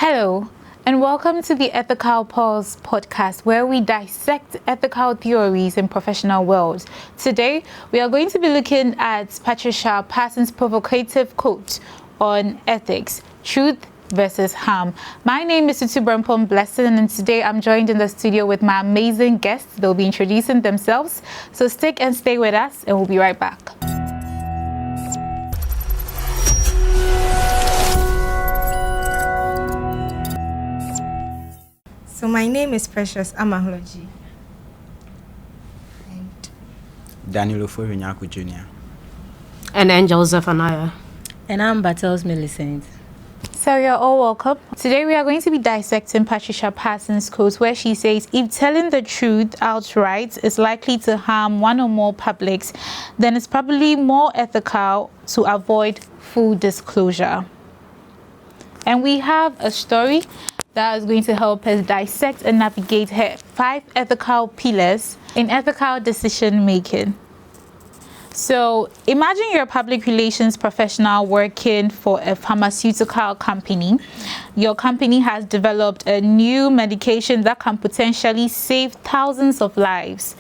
Hello, and welcome to the Ethical Pulse podcast, where we dissect ethical theories in professional world. Today, we are going to be looking at Patricia Parsons' provocative quote on ethics, truth versus harm. My name is Tutu Brempom Blessing, and today I'm joined in the studio with my amazing guests. They'll be introducing themselves, so stick and stay with us, and we'll be right back. So my name is Precious Amahology. And Daniel Oforinyako Jr. And Angel Zephaniah. And I'm Battles Millicent. So you're all welcome. Today we are going to be dissecting Patricia Parsons' quote where she says, if telling the truth outright is likely to harm one or more publics, then it's probably more ethical to avoid full disclosure. And we have a story that is going to help us dissect and navigate her 5 ethical pillars in ethical decision making. So imagine you're a public relations professional working for a pharmaceutical company. Your company has developed a new medication that can potentially save thousands of lives.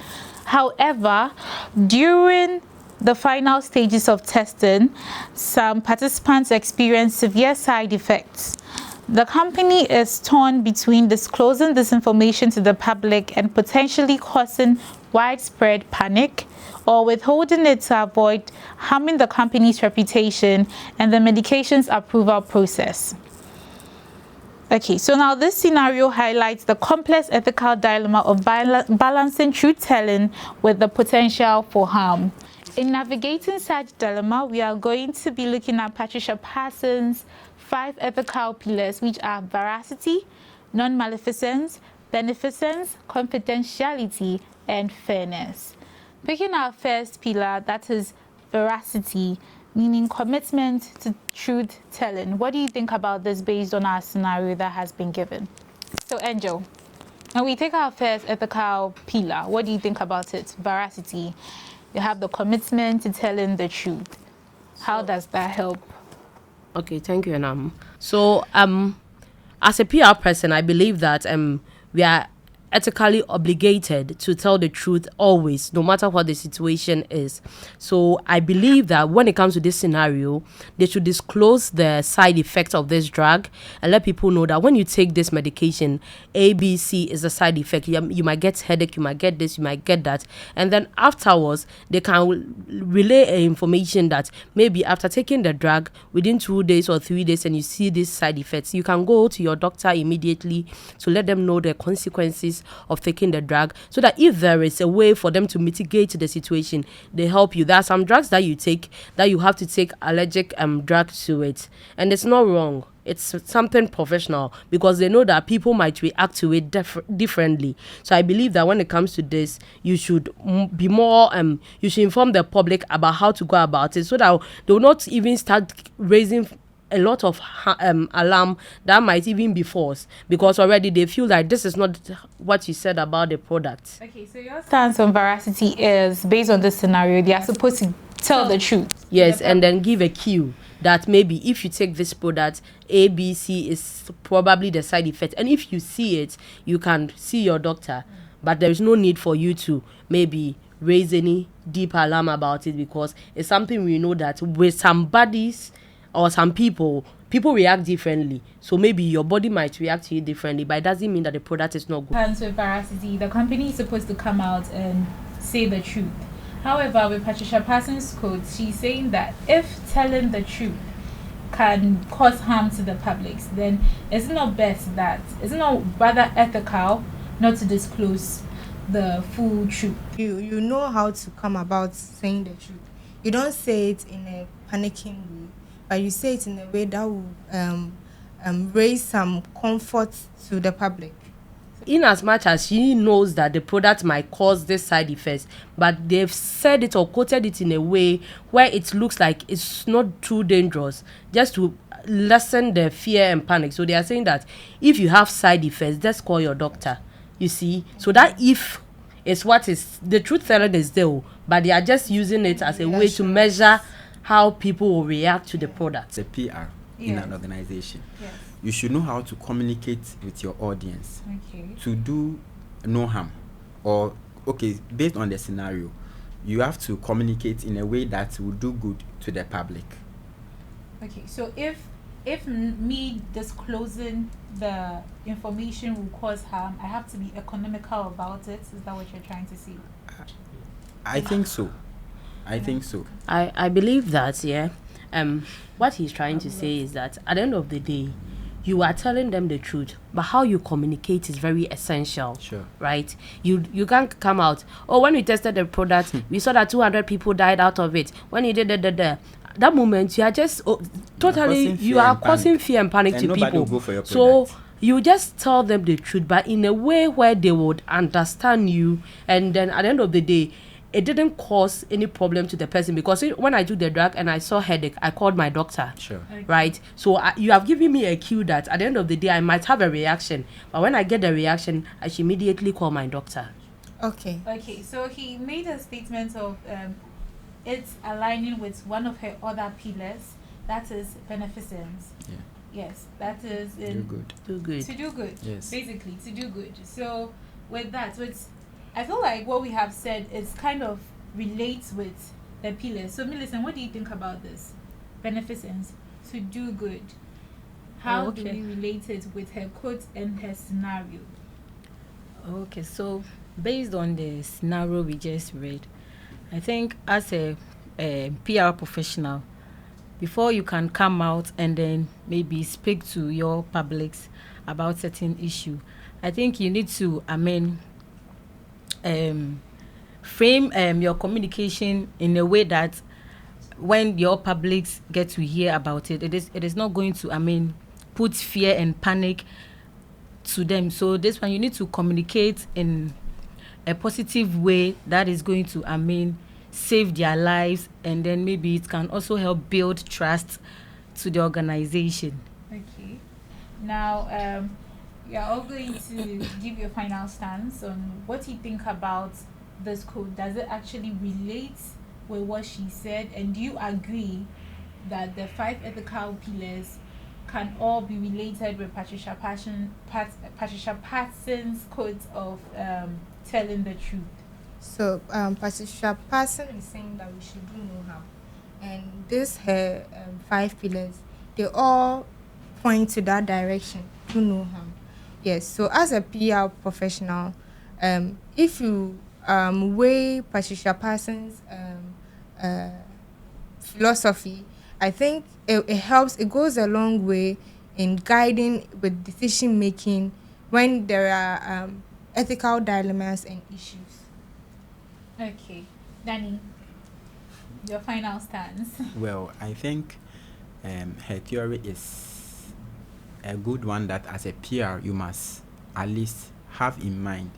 However, during the final stages of testing, some participants experience severe side effects. The company is torn between disclosing this information to the public and potentially causing widespread panic, or withholding it to avoid harming the company's reputation and the medication's approval process. Okay, so now this scenario highlights the complex ethical dilemma of balancing truth-telling with the potential for harm. In navigating such dilemma, we are going to be looking at Patricia Parsons' 5 ethical pillars, which are veracity, non-maleficence, beneficence, confidentiality, and fairness. Picking our first pillar, that is veracity, meaning commitment to truth-telling. What do you think about this based on our scenario that has been given? So, Angel, when we take our first ethical pillar, what do you think about it? Veracity. You have the commitment to telling the truth. How does that help? Okay, thank you, Anam. So, as a PR person, I believe that we are ethically obligated to tell the truth always, no matter what the situation is. So I believe that when it comes to this scenario, they should disclose the side effects of this drug and let people know that when you take this medication, ABC is a side effect. You might get headache, you might get this, you might get that. And then afterwards, they can relay information that maybe after taking the drug, within 2 days or 3 days, and you see these side effects, you can go to your doctor immediately to let them know the consequences of taking the drug, so that if there is a way for them to mitigate the situation, they help you. There are some drugs that you take that you have to take allergic drug to it, and it's not wrong. It's something professional because they know that people might react to it differently. So I believe that when it comes to this, you should be more, you should inform the public about how to go about it, so that they will not even start raising a lot of alarm that might even be false, because already they feel like this is not what you said about the product. Okay, so your stance on veracity is based on this scenario, they are supposed to tell the truth. Yes, and then give a cue that maybe if you take this product, ABC is probably the side effect. And if you see it, you can see your doctor. But there is no need for you to maybe raise any deep alarm about it, because it's something we know that with some bodies or some people react differently. So maybe your body might react to it differently, but it doesn't mean that the product is not good. And with veracity, the company is supposed to come out and say the truth. However, with Patricia Parsons' quote, she's saying that if telling the truth can cause harm to the public, then it's not rather ethical not to disclose the full truth. you know how to come about saying the truth. You don't say it in a panicking way, but you say it in a way that will raise some comfort to the public. In as much as she knows that the product might cause this side effects, but they've said it or quoted it in a way where it looks like it's not too dangerous, just to lessen the fear and panic. So they are saying that if you have side effects, just call your doctor. You see, so that if it's what is the truth telling is there, but they are just using it as a way to measure how people will react to the product. The PR in an organization. Yes. you should know how to communicate with your audience Okay. to do no harm. Or, okay, based on the scenario, you have to communicate in a way that will do good to the public. Okay. So if me disclosing the information will cause harm, I have to be economical about it. Is that what you're trying to say? I think so. I think so. I believe that, yeah. What he's trying to say is that at the end of the day, you are telling them the truth, but how you communicate is very essential. Sure. Right? You can't come out, oh, when we tested the product, we saw that 200 people died out of it. When you did that moment, you are just totally, you are causing fear and panic to people. Will go for your so product. you just tell them the truth, but in a way where they would understand you, and then at the end of the day, it didn't cause any problem to the person, because when I do the drug and I saw headache, I called my doctor. Sure. Okay. Right? So you have given me a cue that at the end of the day, I might have a reaction. But when I get the reaction, I should immediately call my doctor. Okay. Okay, so he made a statement of it's aligning with one of her other pillars, that is beneficence. Yeah. Yes, that is Do in good. Do good. to do good. Yes. Basically, to do good. So with that, I feel like what we have said is kind of relates with the pillars. So Millicent, what do you think about this? Beneficence, to do good. How do we relate it with her quote and her scenario? Okay, so based on the scenario we just read, I think as a PR professional, before you can come out and then maybe speak to your publics about certain issue, I think you need to, frame your communication in a way that when your publics get to hear about it, it is not going to, put fear and panic to them. So this one, you need to communicate in a positive way that is going to, save their lives, and then maybe it can also help build trust to the organization. Okay. Now, you are all going to give your final stance on what you think about this quote. Does it actually relate with what she said? And do you agree that the 5 ethical pillars can all be related with Patricia Parsons' quote of telling the truth? So Patricia Parsons is saying that we should do no harm, and this her 5 pillars, they all point to that direction. Do no harm. Yes. So as a PR professional, if you weigh Patricia Parsons' philosophy, I think it helps. It goes a long way in guiding with decision making when there are ethical dilemmas and issues. Okay. Danny, your final stance. Well, I think her theory is a good one that as a PR you must at least have in mind,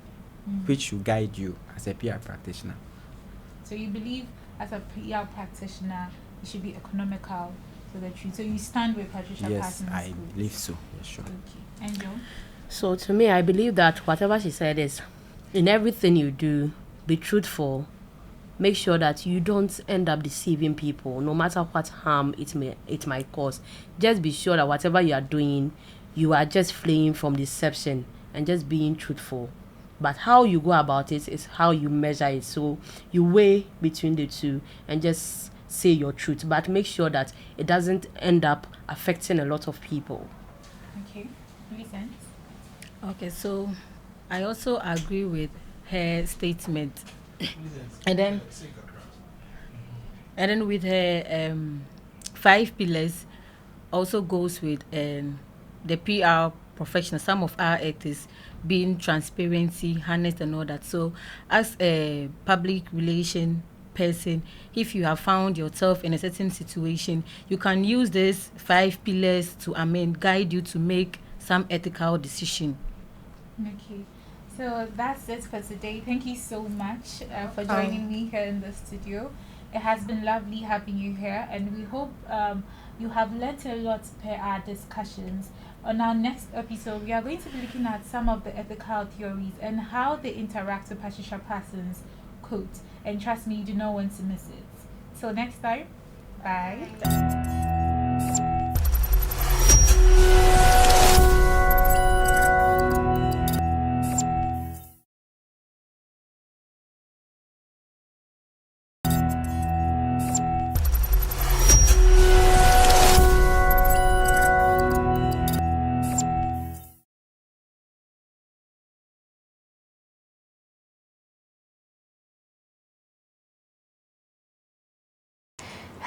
which will guide you as a PR practitioner. So you believe as a PR practitioner you should be economical to the truth. So you stand with Patricia Yes, Parsons' I quote. believe so. Yes, sure. Okay. And Joe? So to me, I believe that whatever she said is, in everything you do, be truthful. Make sure that you don't end up deceiving people, no matter what harm it might cause. Just be sure that whatever you are doing, you are just fleeing from deception and just being truthful. But how you go about it is how you measure it. So you weigh between the two and just say your truth, but make sure that it doesn't end up affecting a lot of people. Okay. Recent. Okay, so I also agree with her statement. And then with her 5 pillars also goes with the PR professional, some of our ethics being transparency, honest and all that. So as a public relation person, if you have found yourself in a certain situation, you can use these 5 pillars to guide you to make some ethical decision. Okay. So that's it for today. Thank you so much for joining me here in the studio. It has been lovely having you here, and we hope you have learnt a lot per our discussions. On our next episode, we are going to be looking at some of the ethical theories and how they interact with Patricia Parsons' quote. And trust me, you do not want to miss it. Till next time, bye.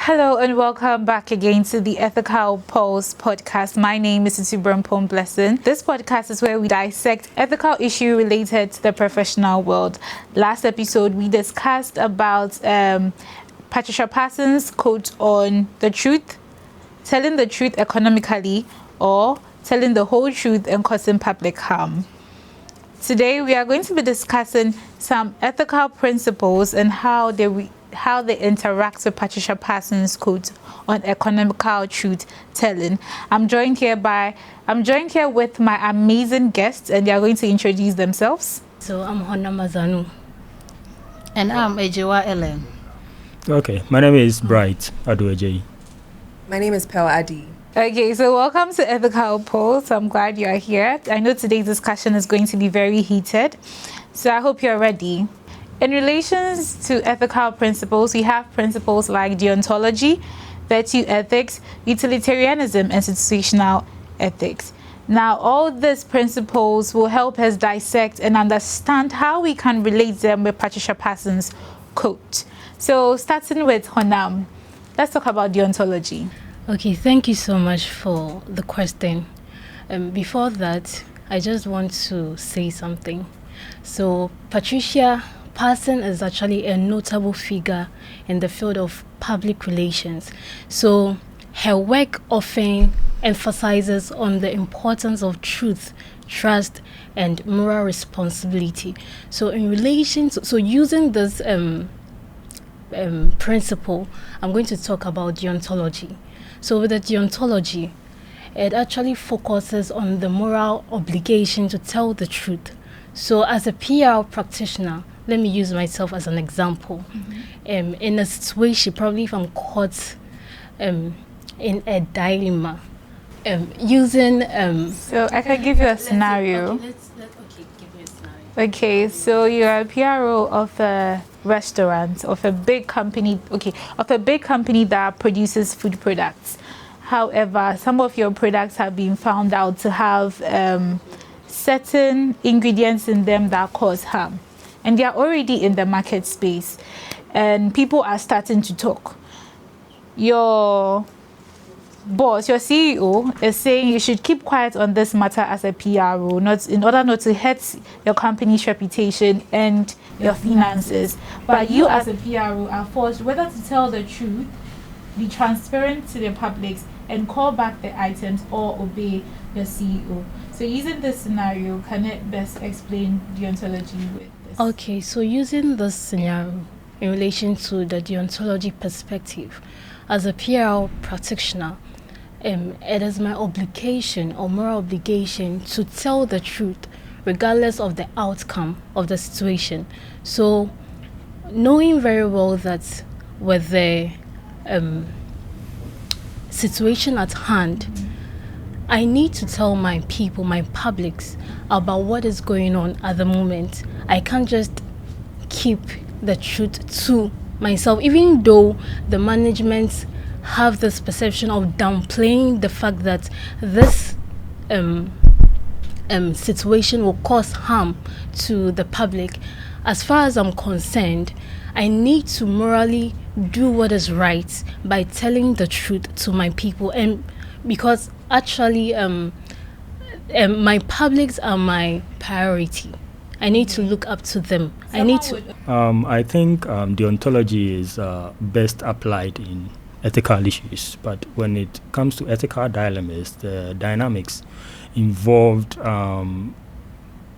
Hello and welcome back again to the Ethical Pulse podcast. My name is Isubrampon Blessing. This podcast is where we dissect ethical issues related to the professional world. Last episode, we discussed about Patricia Parsons' quote on the truth, telling the truth economically, or telling the whole truth and causing public harm. Today, we are going to be discussing some ethical principles and how they interact with Patricia Parsons' quote on economical truth telling. I'm joined here with my amazing guests, and they are going to introduce themselves. So I'm Honna Mazanu. And I'm Ejewa Ellen. Okay, my name is Bright Aduaje. My name is Pearl Adi. Okay, so welcome to Ethical Pulse. I'm glad you are here. I know today's discussion is going to be very heated, so I hope you're ready. In relation to ethical principles, we have principles like deontology, virtue ethics, utilitarianism, and situational ethics. Now, all these principles will help us dissect and understand how we can relate them with Patricia Parsons' quote. So, starting with Honam, let's talk about deontology. Okay, thank you so much for the question. Before that, I just want to say something. So, Patricia Parsons is actually a notable figure in the field of public relations. So her work often emphasizes on the importance of truth, trust, and moral responsibility. So in relation to, using this principle, I'm going to talk about deontology. So with the deontology, it actually focuses on the moral obligation to tell the truth. So as a PR practitioner, let me use myself as an example. In a situation, probably if I'm caught in a dilemma, using... So I can give you a scenario. Give me a scenario. Okay, so you're a PRO of a restaurant, of a big company, that produces food products. However, some of your products have been found out to have certain ingredients in them that cause harm. And they are already in the market space, and people are starting to talk. Your boss, your CEO, is saying you should keep quiet on this matter as a PRO, in order not to hurt your company's reputation and your finances. But you as a PRO are forced whether to tell the truth, be transparent to the public, and call back the items or obey your CEO. So using this scenario, can it best explain deontology with this? Okay, so using this scenario in relation to the deontology perspective, as a PR practitioner, it is my obligation or moral obligation to tell the truth regardless of the outcome of the situation. So knowing very well that with the situation at hand, I need to tell my people, my publics, about what is going on at the moment. I can't just keep the truth to myself, even though the management have this perception of downplaying the fact that this situation will cause harm to the public. As far as I'm concerned, I need to morally do what is right by telling the truth to my people, and because actually my publics are my priority. I need to look up to them. I think deontology is best applied in ethical issues, but when it comes to ethical dilemmas, the dynamics involved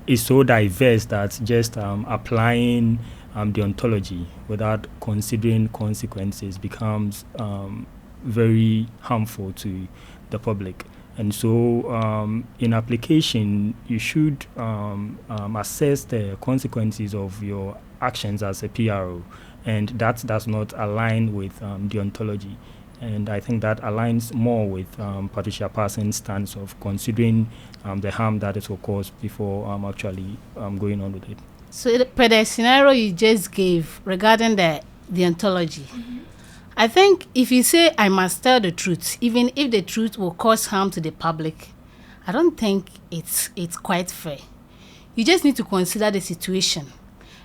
is so diverse that just applying deontology without considering consequences becomes very harmful to the public. And so in application, you should assess the consequences of your actions as a PRO, and that does not align with deontology. And I think that aligns more with Patricia Parsons' stance of considering the harm that it will cause before actually going on with it. So per the scenario you just gave regarding the deontology, I think if you say I must tell the truth, even if the truth will cause harm to the public, I don't think it's quite fair. You just need to consider the situation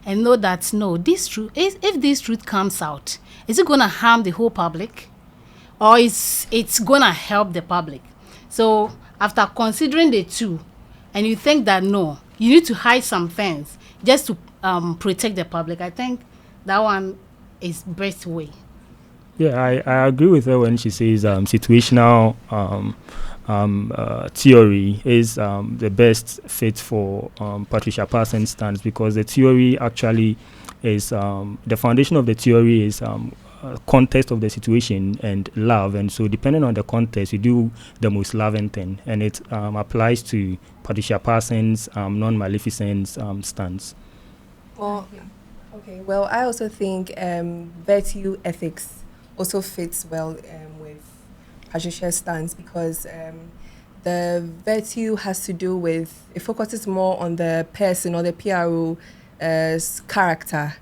and know that no, this truth, if this truth comes out, is it going to harm the whole public, or is it's going to help the public? So after considering the two, and you think that no, you need to hide some things just to protect the public, I think that one is best way. Yeah, I agree with her when she says situational theory is the best fit for Patricia Parsons' stance, because the theory actually is the foundation of the theory is context of the situation and love, and so depending on the context, you do the most loving thing, and it applies to Patricia Parsons' non-maleficence stance. Well, okay. Well, I also think virtue ethics also fits well with Patricia's stance, because the virtue has to do with, it focuses more on the person or the PRO's character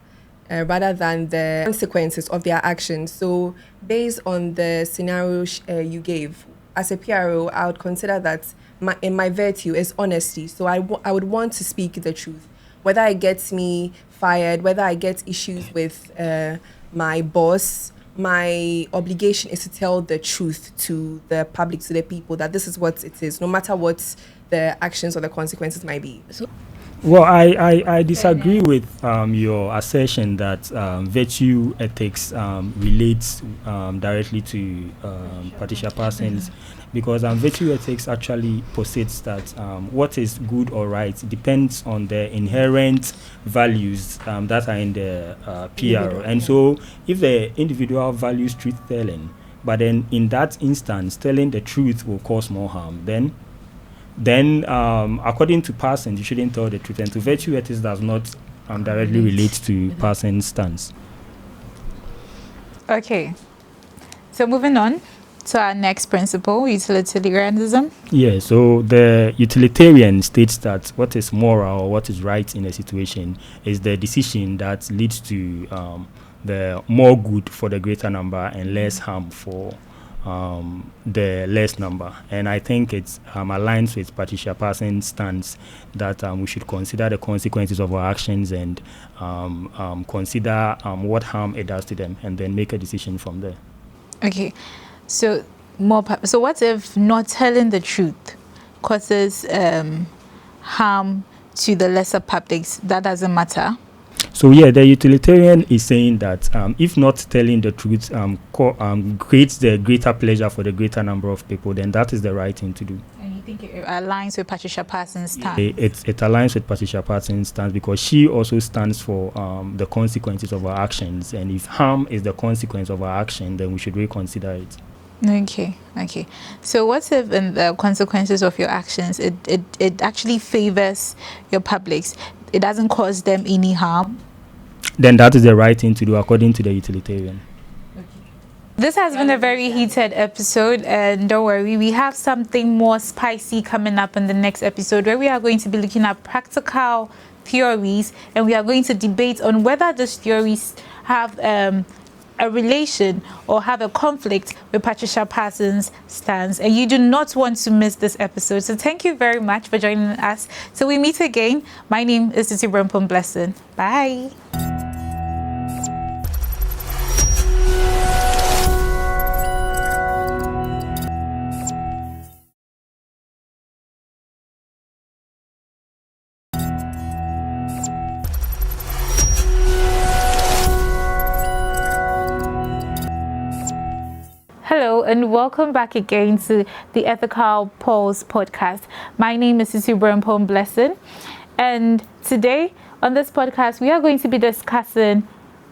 rather than the consequences of their actions. So based on the scenario you gave, as a PRO, I would consider that my virtue is honesty. So I would want to speak the truth. Whether it gets me fired, whether I get issues with my boss, my obligation is to tell the truth to the public, to the people, that this is what it is, no matter what the actions or the consequences might be. Well, I disagree with your assertion that virtue ethics relates directly to Patricia Parsons, because virtue ethics actually posits that what is good or right depends on the inherent values that are in the PR. And so if the individual values truth-telling, but then in that instance, telling the truth will cause more harm, then according to Parsons, you shouldn't tell the truth. And to virtue ethics does not directly relate to Parsons' stance. Okay. So moving on to our next principle, utilitarianism. Yeah, so the utilitarian states that what is moral or what is right in a situation is the decision that leads to the more good for the greater number and less harm for the less number. And I think it aligns with Patricia Parsons' stance that we should consider the consequences of our actions and consider what harm it does to them, and then make a decision from there. Okay, so so what if not telling the truth causes harm to the lesser publics? That doesn't matter. So yeah, the utilitarian is saying that if not telling the truth creates the greater pleasure for the greater number of people, then that is the right thing to do. And you think it aligns with Patricia Parsons' stance? It aligns with Patricia Parsons' stance, because she also stands for the consequences of our actions, and if harm is the consequence of our action, then we should reconsider it. Okay. So what if in the consequences of your actions, it actually favors your publics? It doesn't cause them any harm? Then that is the right thing to do according to the utilitarian. This has been a very heated episode, and don't worry, we have something more spicy coming up in the next episode, where we are going to be looking at practical theories, and we are going to debate on whether those theories have a relation or have a conflict with Patricia Parsons' stance. And you do not want to miss this episode. So thank you very much for joining us. So we meet again. My name is Utilitarianism Blessing. Bye. Hello and welcome back again to the Ethical Pulse podcast. My name is Utilitarianism Blessing, and today on this podcast we are going to be discussing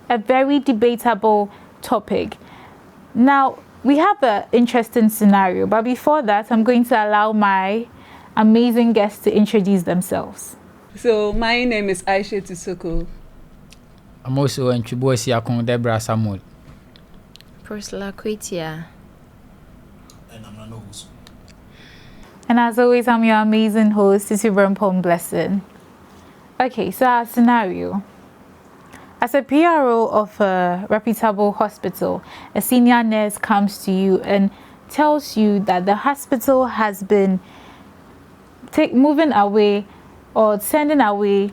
a very debatable topic. Now, we have an interesting scenario, but before that I'm going to allow my amazing guests to introduce themselves. So my name is Aisha Tisoko. I'm also Nchibosi Akon Debra Samuel. Priscilla Kwetia. And I'm not host. And as always, I'm your amazing host, Utilitarianism Blessing. Okay, so our scenario. As a PRO of a reputable hospital, a senior nurse comes to you and tells you that the hospital has been moving away or sending away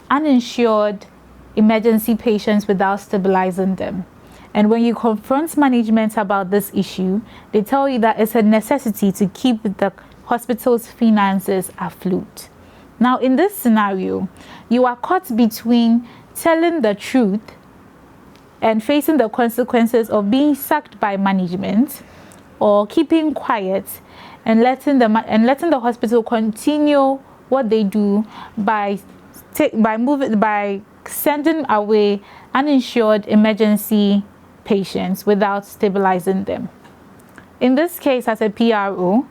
uninsured emergency patients without stabilizing them. And when you confront management about this issue, they tell you that it's a necessity to keep the hospital's finances afloat. Now, in this scenario, you are caught between telling the truth and facing the consequences of being sacked by management, or keeping quiet and letting the hospital continue what they do by sending away uninsured emergency patients without stabilizing them. In this case, as a PRO,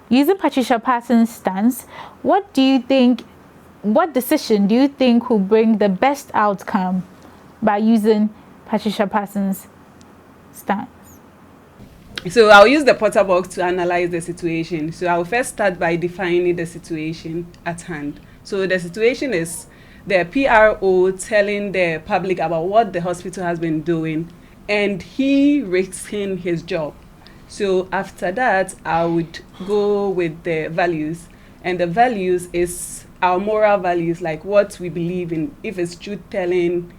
using Patricia Parsons' stance, what decision do you think will bring the best outcome by using Patricia Parsons' stance? So I'll use the Potter box to analyze the situation. So I'll first start by defining the situation at hand. So the situation is the PRO telling the public about what the hospital has been doing, and he risking his job. So after that, I would go with the values, and the values is our moral values, like what we believe in, if it's truth-telling,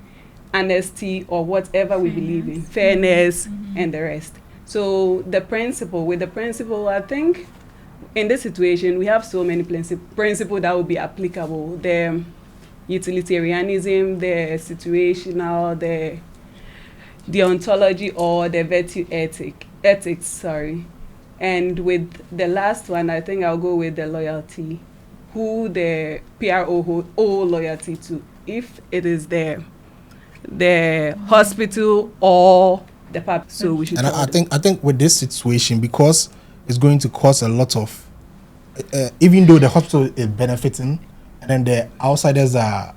honesty, or whatever we believe in, fairness, and the rest. So with the principle, I think in this situation, we have so many principles that will be applicable. The utilitarianism, the situational, the deontology, or the virtue ethics. And with the last one, I think I'll go with the loyalty, who the PRO owe loyalty to, if it is the hospital or the public. So we should. And I think with this situation, because it's going to cause a lot of, even though the hospital is benefiting, and then the outsiders are,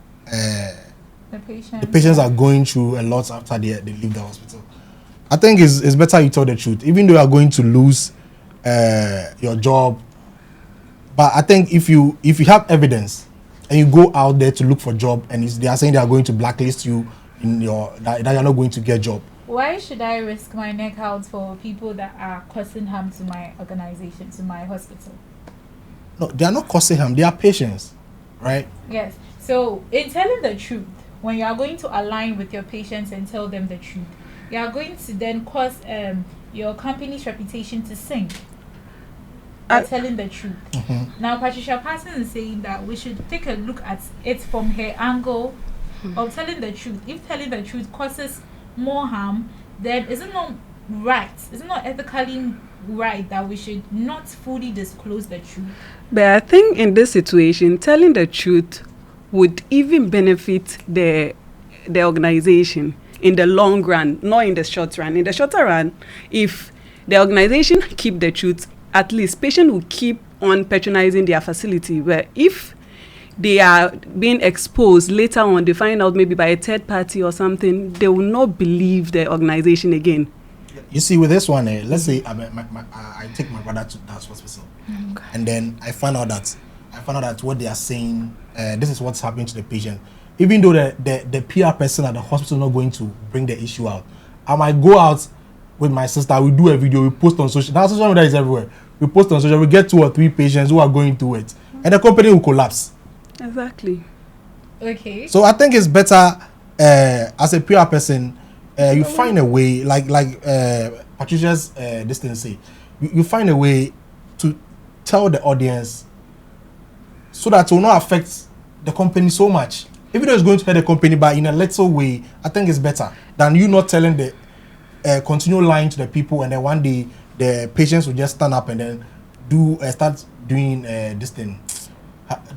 the patients are going through a lot after they leave the hospital. I think it's better you tell the truth, even though you are going to lose your job. But I think if you have evidence and you go out there to look for a job, and they are saying they are going to blacklist you in that you're not going to get a job. Why should I risk my neck out for people that are causing harm to my organization, to my hospital? No, they are not causing harm. They are patients, right? Yes. So in telling the truth, when you are going to align with your patients and tell them the truth, you are going to then cause your company's reputation to sink by telling the truth. Now, Patricia Parsons is saying that we should take a look at it from her angle of telling the truth. If telling the truth causes more harm, then is it not right? Is it not ethically right that we should not fully disclose the truth? But I think in this situation, telling the truth would even benefit the organization in the long run, not in the short run. In the shorter run, if the organization keep the truth, at least patients will keep on patronizing their facility. But if they are being exposed later on, they find out maybe by a third party or something, they will not believe the organization again. You see, with this one, let's say I take my brother to that hospital, and then I find out that what they are saying, this is what's happening to the patient. Even though the PR person at the hospital is not going to bring the issue out, I might go out with my sister. We do a video, we post on social. Now social media is everywhere. We post on social. We get 2 or 3 patients who are going through it, and the company will collapse. Exactly. Okay. So I think it's better as a PR person, you find a way, like Patricia's this thing say, you find a way to tell the audience so that it will not affect the company so much. Even though it's going to hurt the company, but in a little way, I think it's better than you not telling the continue lying to the people, and then one day the patients will just stand up and then start doing this thing,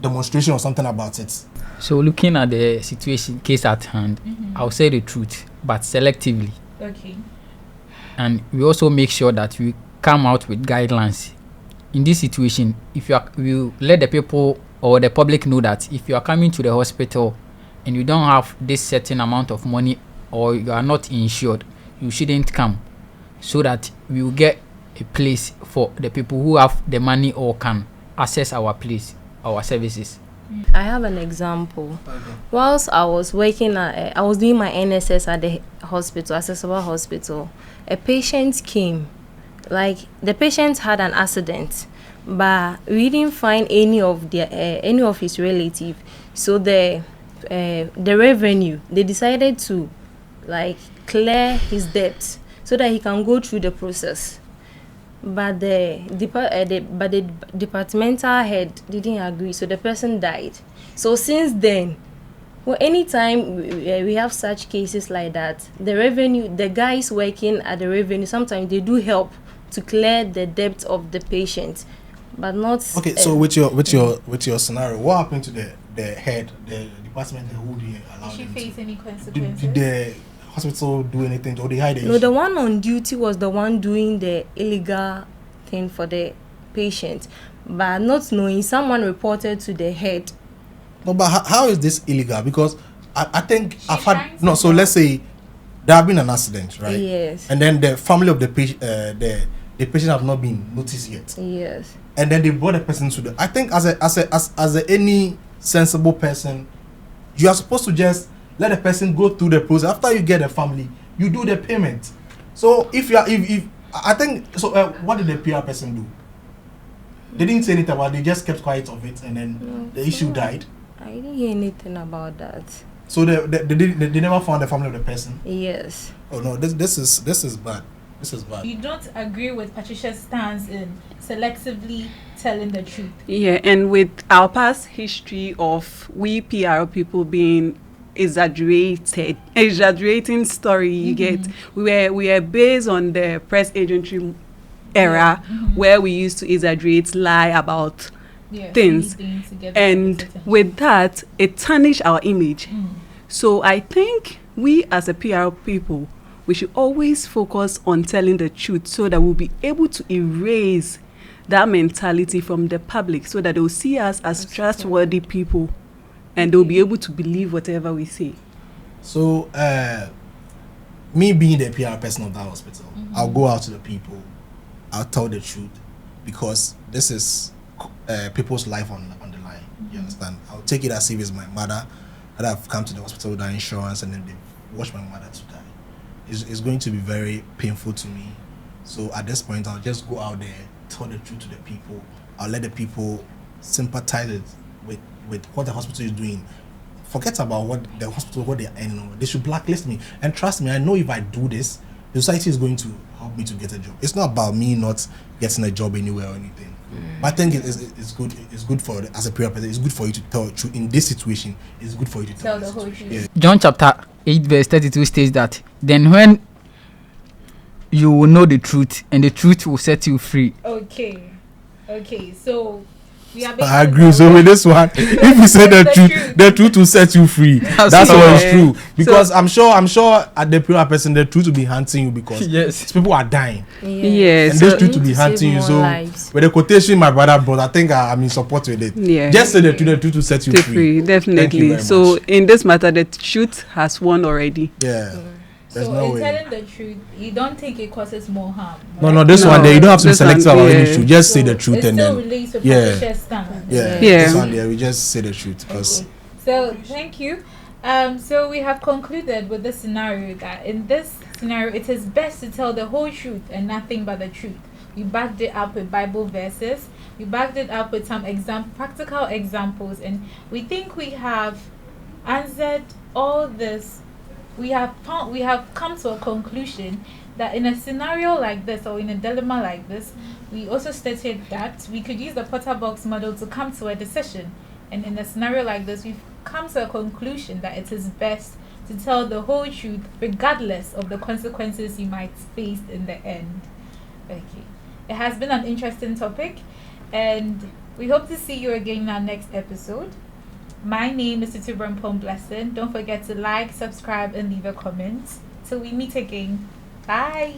demonstration or something about it. So looking at the situation case at hand, I'll say the truth, but selectively. Okay. And we also make sure that we come out with guidelines. In this situation, if you let the people or the public know that if you are coming to the hospital and you don't have this certain amount of money or you are not insured, you shouldn't come, so that we will get a place for the people who have the money or can access our place, our services. I have an example. Whilst I was working I was doing my NSS at the hospital, accessible hospital, a patient came. Like, the patient had an accident, but we didn't find any of his relative. So the the revenue, they decided to like clear his debt so that he can go through the process. But the departmental head didn't agree, so the person died. So since then, well, anytime we have such cases like that, the guys working at the revenue, sometimes they do help to clear the debt of the patient, but not. Okay, so with your scenario, what happened to the head, the department who did allow Did she them face to? any consequences? Did the hospital do anything, or they hide the No, issue? the one on duty was the one doing the illegal thing for the patient, but not knowing, someone reported to the head. No, but how is this illegal? Because I think She's I've trying had to no. So help. let's say there have been an accident, right? Yes. And then the family of the patient, the patient have not been noticed yet. Yes. And then they brought the person to the. I think as any sensible person, you are supposed to just let the person go through the process. After you get the family, you do the payment. So if you are if I think so, what did the PR person do? They didn't say anything about it. They just kept quiet of it, and then the issue died. I didn't hear anything about that. So they never found the family of the person. Yes. Oh no, this is bad. This is bad. You don't agree with Patricia's stance in selectively telling the truth. Yeah, and with our past history of we PR people being exaggerating story, you get, we were based on the press agentry era where we used to exaggerate, lie about things, and with that it tarnished our image. So I think we as a PR people, we should always focus on telling the truth so that we'll be able to erase that mentality from the public, so that they'll see us as trustworthy people and they'll be able to believe whatever we say. So me being the PR person of that hospital, I'll go out to the people, I'll tell the truth, because this is people's life on the line. You understand? I'll take it as if it's my mother that I've come to the hospital without insurance, and then they watch my mother to die. It's going to be very painful to me. So at this point, I'll just go out there, tell the truth to the people. I'll let the people sympathize with what the hospital is doing. Forget about what the hospital, what they are earning. They should blacklist me. And trust me, I know if I do this, the society is going to help me to get a job. It's not about me not getting a job anywhere or anything. But I think it's good. It's good for, as a PR person, it's good for you to tell the truth. In this situation, it's good for you to tell the whole truth. Yeah. John chapter 8 verse 32 states that then when you will know the truth, and the truth will set you free. Okay, so I agree. So with this one, if you say the truth will set you free. That's what is true. Because so, I'm sure at the PR person, the truth will be hunting you, because people are dying. Yes. And this truth will be hunting you. So with the quotation my brother brought, I think I'm in support with it. Yeah. Just say the truth will set you free. Definitely. So in this matter, the truth has won already. Yeah. There's so no in telling the truth, you don't think it causes more harm? Right? No, this one there, you don't have to be selective about any truth. Just say the truth, and then this one there, we just say the truth. Because so thank you. So we have concluded with this scenario that in this scenario, it is best to tell the whole truth and nothing but the truth. We backed it up with Bible verses. We backed it up with some practical examples, and we think we have answered all this. We have come to a conclusion that in a scenario like this, or in a dilemma like this, we also stated that we could use the Potter box model to come to a decision. And in a scenario like this, we've come to a conclusion that it is best to tell the whole truth, regardless of the consequences you might face in the end. Okay. It has been an interesting topic, and we hope to see you again in our next episode. My name is Tutu Brempong Blessing. Don't forget to like, subscribe, and leave a comment. Till we meet again. Bye.